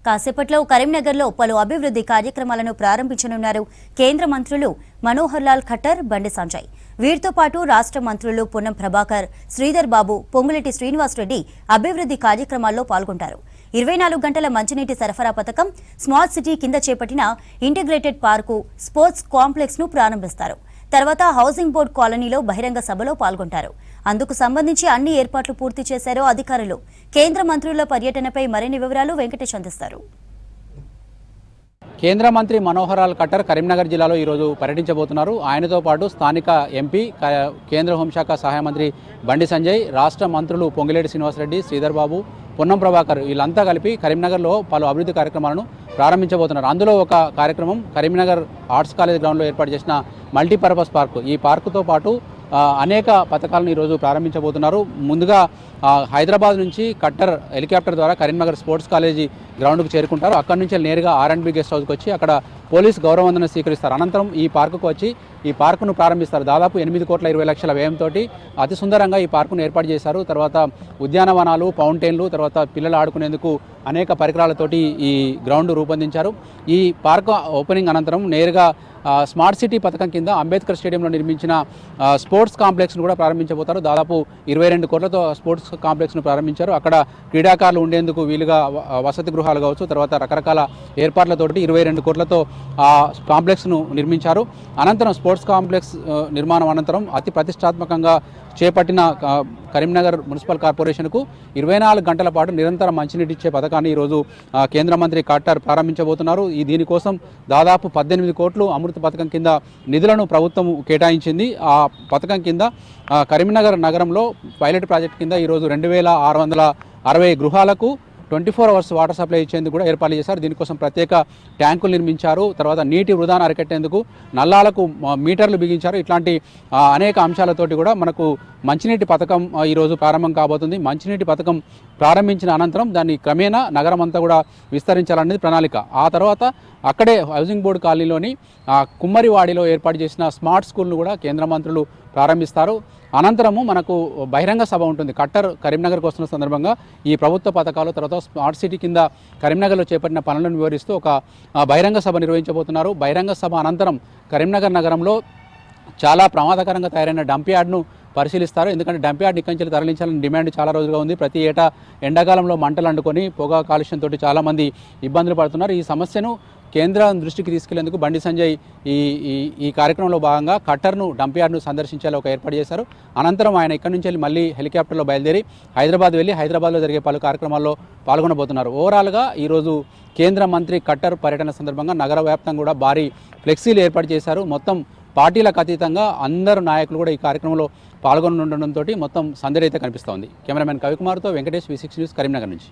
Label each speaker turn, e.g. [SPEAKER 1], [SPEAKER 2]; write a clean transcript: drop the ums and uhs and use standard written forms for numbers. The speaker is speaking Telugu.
[SPEAKER 1] కాసేపట్లో కరీంనగర్లో పలు అభివృద్ధి కార్యక్రమాలను ప్రారంభించనున్నారు కేంద్ర మంత్రులు మనోహర్ లాల్ ఖట్టర్, బండి సంజయ్. వీరితో పాటు రాష్ట్ర మంత్రులు పొన్నం ప్రభాకర్, శ్రీధర్ బాబు, పొంగులేటి శ్రీనివాసరెడ్డి అభివృద్ధి కార్యక్రమాల్లో పాల్గొంటారు. 24 గంటల మంచినీటి సరఫరా పథకం, స్మార్ట్ సిటీ కింద చేపట్టిన ఇంటిగ్రేటెడ్ పార్కు, స్పోర్ట్స్ కాంప్లెక్స్ ను ప్రారంభిస్తారు. తర్వాత హౌసింగ్ బోర్డు కాలనీలో బహిరంగ సభలో పాల్గొంటారు. అందుకు సంబంధించి అన్ని ఏర్పాట్లు పూర్తి చేశారు అధికారులు. కేంద్ర మంత్రుల పర్యటనపై మరిన్ని వివరాలు వెంకటేష్ అందిస్తారు.
[SPEAKER 2] కేంద్ర మంత్రి మనోహర్ లాల్ ఖట్టర్ కరీంనగర్ జిల్లాలో ఈరోజు పర్యటించబోతున్నారు. ఆయనతో పాటు స్థానిక ఎంపీ, కేంద్ర హోంశాఖ సహాయ మంత్రి బండి సంజయ్, రాష్ట్ర మంత్రులు పొంగులేటి శ్రీనివాసరెడ్డి, శ్రీధర్ బాబు, పొన్నం ప్రభాకర్ వీళ్ళంతా కలిపి కరీంనగర్లో పలు అభివృద్ధి కార్యక్రమాలను ప్రారంభించబోతున్నారు. అందులో ఒక కార్యక్రమం కరీంనగర్ ఆర్ట్స్ కాలేజ్ గ్రౌండ్లో ఏర్పాటు చేసిన మల్టీపర్పస్ పార్కు. ఈ పార్కుతో పాటు అనేక పథకాలను ఈరోజు ప్రారంభించబోతున్నారు. ముందుగా హైదరాబాద్ నుంచి ఖట్టర్ హెలికాప్టర్ ద్వారా కరీంనగర్ స్పోర్ట్స్ కాలేజీ గ్రౌండ్కు చేరుకుంటారు. అక్కడి నుంచి నేరుగా R&B గెస్ట్ హౌస్కి వచ్చి అక్కడ పోలీస్ గౌరవవందన స్వీకరిస్తారు. అనంతరం ఈ పార్కుకు వచ్చి ఈ పార్కును ప్రారంభిస్తారు. దాదాపు 8,20,00,000 వ్యయంతో అతి సుందరంగా ఈ పార్కును ఏర్పాటు చేశారు. తర్వాత ఉద్యానవనాలు, ఫౌంటైన్లు, తర్వాత పిల్లలు ఆడుకునేందుకు అనేక పరికరాలతోటి ఈ గ్రౌండ్ రూపొందించారు. ఈ పార్క్ ఓపెనింగ్ అనంతరం నేరుగా స్మార్ట్ సిటీ పథకం కింద అంబేద్కర్ స్టేడియంలో నిర్మించిన స్పోర్ట్స్ కాంప్లెక్స్ను కూడా ప్రారంభించబోతారు. దాదాపు 22 కోట్లతో స్పోర్ట్స్ కాంప్లెక్స్ను ప్రారంభించారు. అక్కడ క్రీడాకారులు ఉండేందుకు వీలుగా వసతి గృహాలు కావచ్చు, తర్వాత రకరకాల ఏర్పాట్లతోటి 22 కోట్లతో ఆ కాంప్లెక్స్ను నిర్మించారు. అనంతరం స్పోర్ట్స్ కాంప్లెక్స్ నిర్మాణం అనంతరం అతి ప్రతిష్టాత్మకంగా చేపట్టిన కరీంనగర్ మున్సిపల్ కార్పొరేషన్కు 24 గంటల పాటు నిరంతరం మంచినీటి ఇచ్చే పథకాన్ని ఈరోజు కేంద్ర మంత్రి ఖట్టర్ ప్రారంభించబోతున్నారు. దీనికోసం దాదాపు 18 కోట్లు అమృత పథకం కింద నిధులను ప్రభుత్వం కేటాయించింది. ఆ పథకం కింద కరీంనగర్ నగరంలో పైలట్ ప్రాజెక్ట్ కింద ఈరోజు 2,660 గృహాలకు 24 అవర్స్ వాటర్ సప్లై ఇచ్చేందుకు కూడా ఏర్పాట్లు చేశారు. దీనికోసం ప్రత్యేక ట్యాంకులు నిర్మించారు. తర్వాత నీటి వృధాను అరికట్టేందుకు నల్లాలకు మీటర్లు బిగించారు. ఇట్లాంటి అనేక అంశాలతోటి కూడా మనకు మంచినీటి పథకం ఈరోజు ప్రారంభం కాబోతుంది. మంచినీటి పథకం ప్రారంభించిన అనంతరం దాన్ని క్రమేణా నగరం అంతా కూడా విస్తరించాలనేది ప్రణాళిక. ఆ తర్వాత అక్కడే హౌసింగ్ బోర్డు కాలనీలోని కుమ్మరివాడిలో ఏర్పాటు చేసిన స్మార్ట్ స్కూల్ను కూడా కేంద్ర మంత్రులు ప్రారంభిస్తారు. అనంతరము మనకు బహిరంగ సభ ఉంటుంది. ఖట్టర్ కరీంనగర్కి వస్తున్న సందర్భంగా ఈ ప్రభుత్వ పథకాలు, తర్వాత స్మార్ట్ సిటీ కింద కరీంనగర్లో చేపట్టిన పనులను వివరిస్తూ ఒక బహిరంగ సభ నిర్వహించబోతున్నారు. బహిరంగ సభ అనంతరం కరీంనగర్ నగరంలో చాలా ప్రమాదకరంగా తయారైన డంప్ యార్డ్ను పరిశీలిస్తారు. ఎందుకంటే డంప్ యార్డ్ ఇక్కడి నుంచి తరలించాలని డిమాండ్ చాలా రోజులుగా ఉంది. ప్రతి ఏటా ఎండాకాలంలో మంటలు అంటుకొని పొగ కాలుష్యంతో చాలామంది ఇబ్బందులు పడుతున్నారు. ఈ సమస్యను కేంద్రం దృష్టికి తీసుకెళ్లేందుకు బండి సంజయ్ ఈ కార్యక్రమంలో భాగంగా ఖట్టర్ను డంప్ యార్డ్ను సందర్శించేలా ఒక ఏర్పాటు చేశారు. అనంతరం ఆయన ఇక్కడి నుంచి మళ్ళీ హెలికాప్టర్లో బయలుదేరి హైదరాబాద్ వెళ్ళి హైదరాబాద్లో జరిగే పలు కార్యక్రమాల్లో పాల్గొనబోతున్నారు. ఓవరాల్గా ఈరోజు కేంద్ర మంత్రి ఖట్టర్ పర్యటన సందర్భంగా నగర వ్యాప్తంగా కూడా భారీ ఫ్లెక్సీలు ఏర్పాటు చేశారు. మొత్తం పార్టీలకు అతీతంగా అందరు నాయకులు కూడా ఈ కార్యక్రమంలో పాల్గొనడంతో మొత్తం సందడి అయితే కనిపిస్తోంది. కెమెరామెన్ కవికుమార్తో వెంకటేష్, V6 న్యూస్, కరీంనగర్ నుంచి.